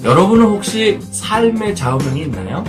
여러분은 혹시 삶의 좌우명이 있나요?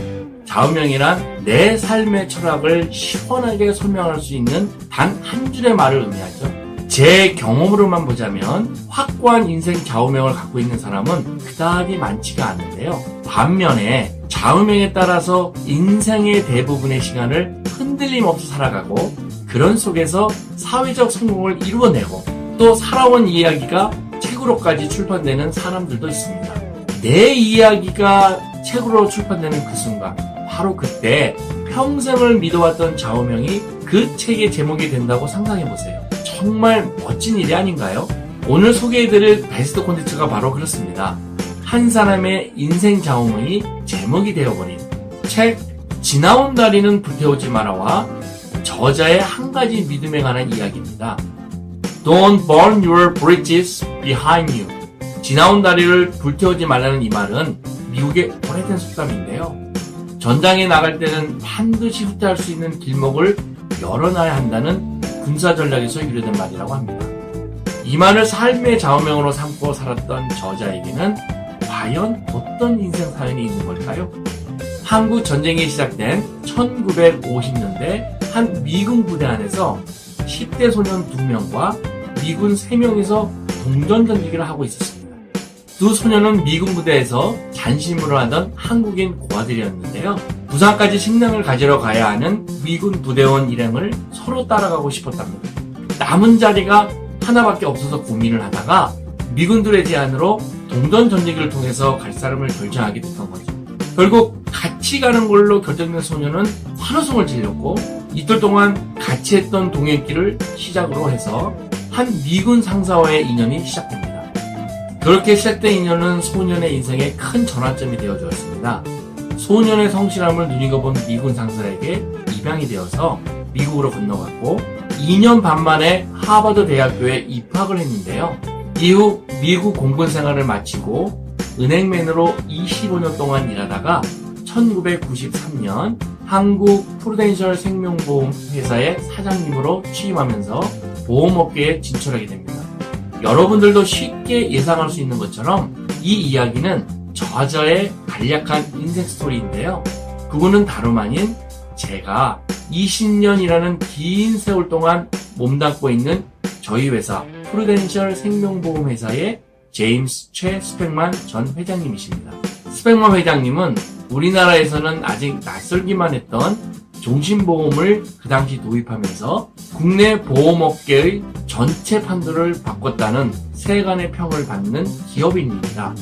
좌우명이란 내 삶의 철학을 시원하게 설명할 수 있는 단 한 줄의 말을 의미하죠. 제 경험으로만 보자면 확고한 인생 좌우명을 갖고 있는 사람은 그다지 많지가 않은데요. 반면에 좌우명에 따라서 인생의 대부분의 시간을 흔들림 없이 살아가고 그런 속에서 사회적 성공을 이루어내고 또 살아온 이야기가 책으로까지 출판되는 사람들도 있습니다. 내 이야기가 책으로 출판되는 그 순간, 바로 그때 평생을 믿어왔던 좌우명이 그 책의 제목이 된다고 상상해보세요. 정말 멋진 일이 아닌가요? 오늘 소개해드릴 베스트 콘텐츠가 바로 그렇습니다. 한 사람의 인생 좌우명이 제목이 되어버린 책 지나온 다리는 불태우지 마라와 저자의 한 가지 믿음에 관한 이야기입니다. Don't burn your bridges behind you. 지나온 다리를 불태우지 말라는 이 말은 미국의 오래된 속담인데요. 전장에 나갈 때는 반드시 후퇴할 수 있는 길목을 열어놔야 한다는 군사 전략에서 유래된 말이라고 합니다. 이 말을 삶의 좌우명으로 삼고 살았던 저자에게는 과연 어떤 인생 사연이 있는 걸까요? 한국 전쟁이 시작된 1950년대 한 미군 부대 안에서 10대 소년 2명과 미군 3명이서 동전던지기를 하고 있었습니다. 두 소년은 미군 부대에서 잔심으로 하던 한국인 고아들이었는데요. 부산까지 식량을 가지러 가야 하는 미군 부대원 일행을 서로 따라가고 싶었답니다. 남은 자리가 하나밖에 없어서 고민을 하다가 미군들의 제안으로 동전던지기를 통해서 갈 사람을 결정하게 됐던 거죠. 결국 같이 가는 걸로 결정된 소년은 환호성을 질렀고 이틀 동안 같이 했던 동행길을 시작으로 해서 한 미군 상사와의 인연이 시작됩니다. 그렇게 시작된 인연은 소년의 인생에 큰 전환점이 되어주었습니다. 소년의 성실함을 눈여겨본 미군 상사에게 입양이 되어서 미국으로 건너갔고 2년 반 만에 하버드 대학교에 입학을 했는데요. 이후 미국 공군 생활을 마치고 은행맨으로 25년 동안 일하다가 1993년 한국 프루덴셜 생명보험 회사의 사장님으로 취임하면서 보험업계에 진출하게 됩니다. 여러분들도 쉽게 예상할 수 있는 것처럼 이 이야기는 저자의 간략한 인생 스토리인데요. 그분은 다름 아닌 제가 20년이라는 긴 세월 동안 몸담고 있는 저희 회사 프루덴셜 생명보험 회사의 제임스 최 스펙만 전 회장님이십니다. 스펙만 회장님은 우리나라에서는 아직 낯설기만 했던 종신보험을 그 당시 도입하면서 국내 보험업계의 전체 판도를 바꿨다는 세간의 평을 받는 기업인입니다.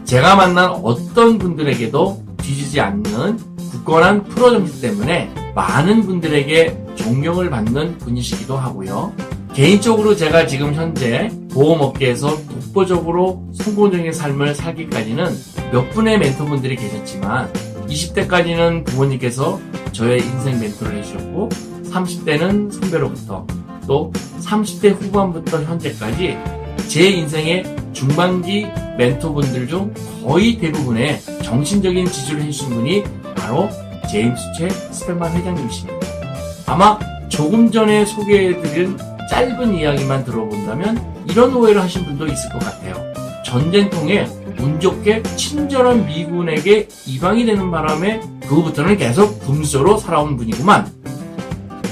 제가 만난 어떤 분들에게도 뒤지지 않는 굳건한 프로 정신 때문에 많은 분들에게 존경을 받는 분이시기도 하고요. 개인적으로 제가 지금 현재 보험업계에서 독보적으로 성공적인 삶을 살기까지는 몇 분의 멘토분들이 계셨지만 20대까지는 부모님께서 저의 인생 멘토를 해주셨고 30대는 선배로부터 또 30대 후반부터 현재까지 제 인생의 중반기 멘토분들 중 거의 대부분의 정신적인 지지를 해주신 분이 바로 제임스 최 스펙만 회장님이십니다. 아마 조금 전에 소개해드린 짧은 이야기만 들어본다면 이런 오해를 하신 분도 있을 것 같아요. 전쟁통에 운 좋게 친절한 미군에게 입양이 되는 바람에 그 후부터는 계속 군수로 살아온 분이구만.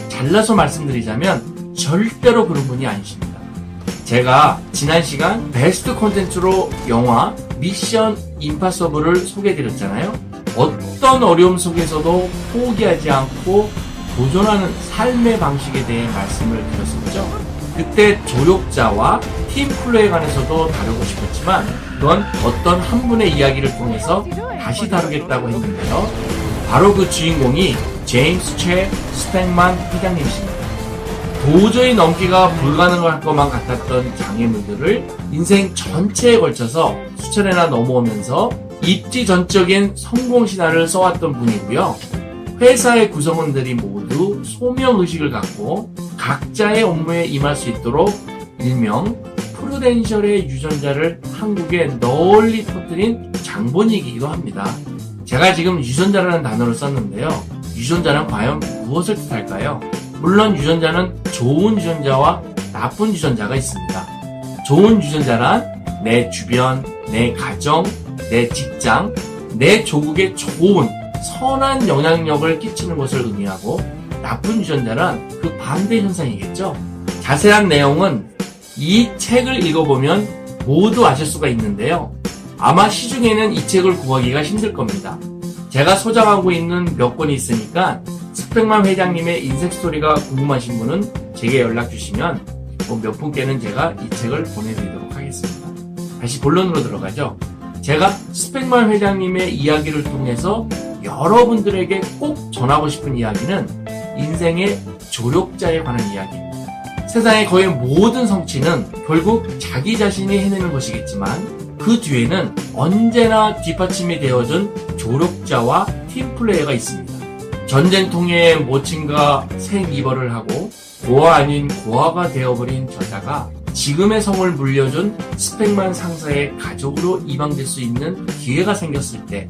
잘라서 말씀드리자면 절대로 그런 분이 아니십니다. 제가 지난 시간 베스트 콘텐츠로 영화 미션 임파서블을 소개해드렸잖아요. 어떤 어려움 속에서도 포기하지 않고 도전하는 삶의 방식에 대해 말씀을 드렸었죠. 그때 조력자와 팀 플레이에 관해서도 다루고 싶었지만 그건 어떤 한 분의 이야기를 통해서 다시 다루겠다고 했는데요. 바로 그 주인공이 제임스 최 스펙만 회장님이십니다. 도저히 넘기가 불가능할 것만 같았던 장애물들을 인생 전체에 걸쳐서 수천회나 넘어오면서 입지전적인 성공 신화를 써왔던 분이고요. 회사의 구성원들이 모두 소명의식을 갖고 각자의 업무에 임할 수 있도록 일명 프루덴셜의 유전자를 한국에 널리 퍼뜨린 장본인이기도 합니다. 제가 지금 유전자라는 단어를 썼는데요. 유전자는 과연 무엇을 뜻할까요? 물론 유전자는 좋은 유전자와 나쁜 유전자가 있습니다. 좋은 유전자란 내 주변, 내 가정, 내 직장, 내 조국에 좋은 선한 영향력을 끼치는 것을 의미하고 나쁜 유전자란 그 반대 현상이겠죠. 자세한 내용은 이 책을 읽어보면 모두 아실 수가 있는데요. 아마 시중에는 이 책을 구하기가 힘들 겁니다. 제가 소장하고 있는 몇 권이 있으니까 스펙만 회장님의 인생 스토리가 궁금하신 분은 제게 연락 주시면 몇 분께는 제가 이 책을 보내드리도록 하겠습니다. 다시 본론으로 들어가죠. 제가 스펙만 회장님의 이야기를 통해서 여러분들에게 꼭 전하고 싶은 이야기는 인생의 조력자에 관한 이야기입니다. 세상의 거의 모든 성취는 결국 자기 자신이 해내는 것이겠지만 그 뒤에는 언제나 뒷받침이 되어준 조력자와 팀플레이어가 있습니다. 전쟁통에 모친과 생이별을 하고 고아 아닌 고아가 되어버린 저자가 지금의 성을 물려준 스펙만 상사의 가족으로 이방될 수 있는 기회가 생겼을 때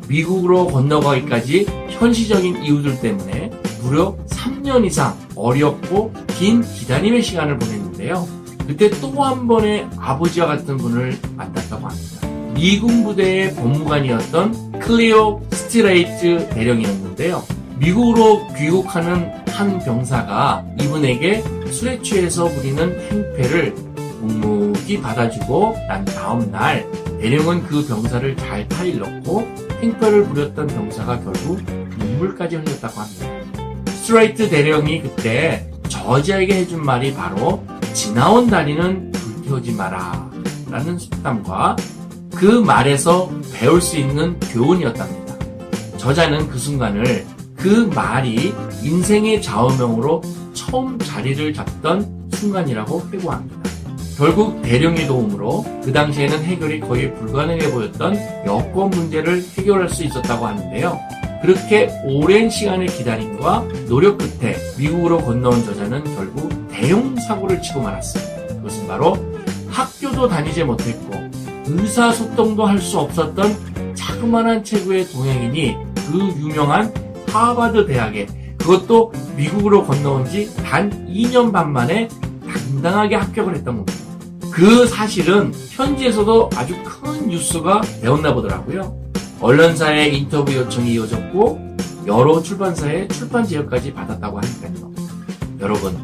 미국으로 건너가기까지 현실적인 이유들 때문에 무려 3년 이상 어렵고 긴 기다림의 시간을 보냈는데요. 그때 또 한 번의 아버지와 같은 분을 만났다고 합니다. 미군 부대의 법무관이었던 클리오 스트레이트 대령이었는데요. 미국으로 귀국하는 한 병사가 이분에게 술에 취해서 부리는 행패를 묵묵히 받아주고 난 다음 날 대령은 그 병사를 잘 타일렀고 행패를 부렸던 병사가 결국 눈물까지 흘렸다고 합니다. 스트레이트 대령이 그때 저자에게 해준 말이 바로 지나온 다리는 불태우지 마라 라는 속담과 그 말에서 배울 수 있는 교훈이었답니다. 저자는 그 순간을 그 말이 인생의 좌우명으로 처음 자리를 잡던 순간이라고 회고합니다. 결국 대령의 도움으로 그 당시에는 해결이 거의 불가능해 보였던 여권 문제를 해결할 수 있었다고 하는데요. 그렇게 오랜 시간의 기다림과 노력 끝에 미국으로 건너온 저자는 결국 대형 사고를 치고 말았습니다. 그것은 바로 학교도 다니지 못했고 의사소통도 할 수 없었던 자그마한 체구의 동양인이 그 유명한 하버드 대학에 그것도 미국으로 건너온 지 단 2년 반 만에 당당하게 합격을 했던 겁니다. 그 사실은 현지에서도 아주 큰 뉴스가 되었나 보더라고요. 언론사의 인터뷰 요청이 이어졌고 여러 출판사의 출판 제휴까지 받았다고 하니까요. 여러분,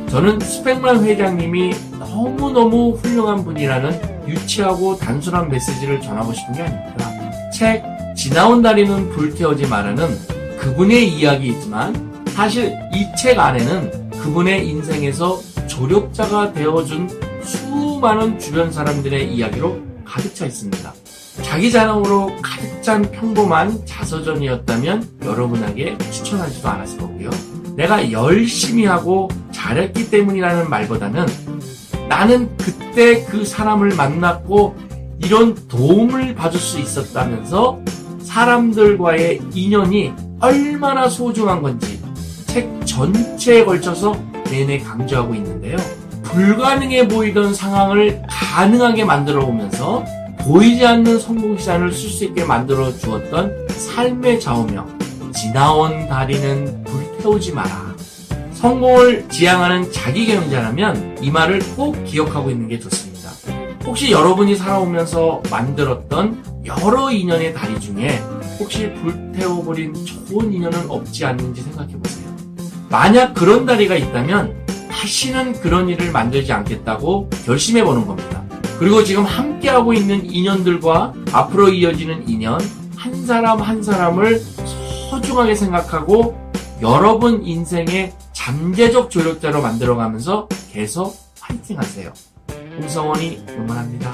저는 스펙만 회장님이 너무너무 훌륭한 분이라는 유치하고 단순한 메시지를 전하고 싶은 게 아닙니다. 책 지나온 다리는 불태우지 마라는 그분의 이야기이지만 사실 이 책 안에는 그분의 인생에서 조력자가 되어준 수많은 주변 사람들의 이야기로 가득 차 있습니다. 자기 자랑으로 가득 찬 평범한 자서전이었다면 여러분에게 추천하지도 않았을 거고요. 내가 열심히 하고 잘했기 때문이라는 말보다는 나는 그때 그 사람을 만났고 이런 도움을 받을 수 있었다면서 사람들과의 인연이 얼마나 소중한 건지 책 전체에 걸쳐서 내내 강조하고 있는데요. 불가능해 보이던 상황을 가능하게 만들어 오면서 보이지 않는 성공 시간을 쓸 수 있게 만들어 주었던 삶의 좌우명, 지나온 다리는 불태우지 마라. 성공을 지향하는 자기경영자라면 이 말을 꼭 기억하고 있는 게 좋습니다. 혹시 여러분이 살아오면서 만들었던 여러 인연의 다리 중에 혹시 불태워버린 좋은 인연은 없지 않는지 생각해보세요. 만약 그런 다리가 있다면 다시는 그런 일을 만들지 않겠다고 결심해보는 겁니다. 그리고 지금 함께하고 있는 인연들과 앞으로 이어지는 인연, 한 사람 한 사람을 소중하게 생각하고 여러분 인생의 잠재적 조력자로 만들어가면서 계속 파이팅 하세요. 홍성원이 응원합니다.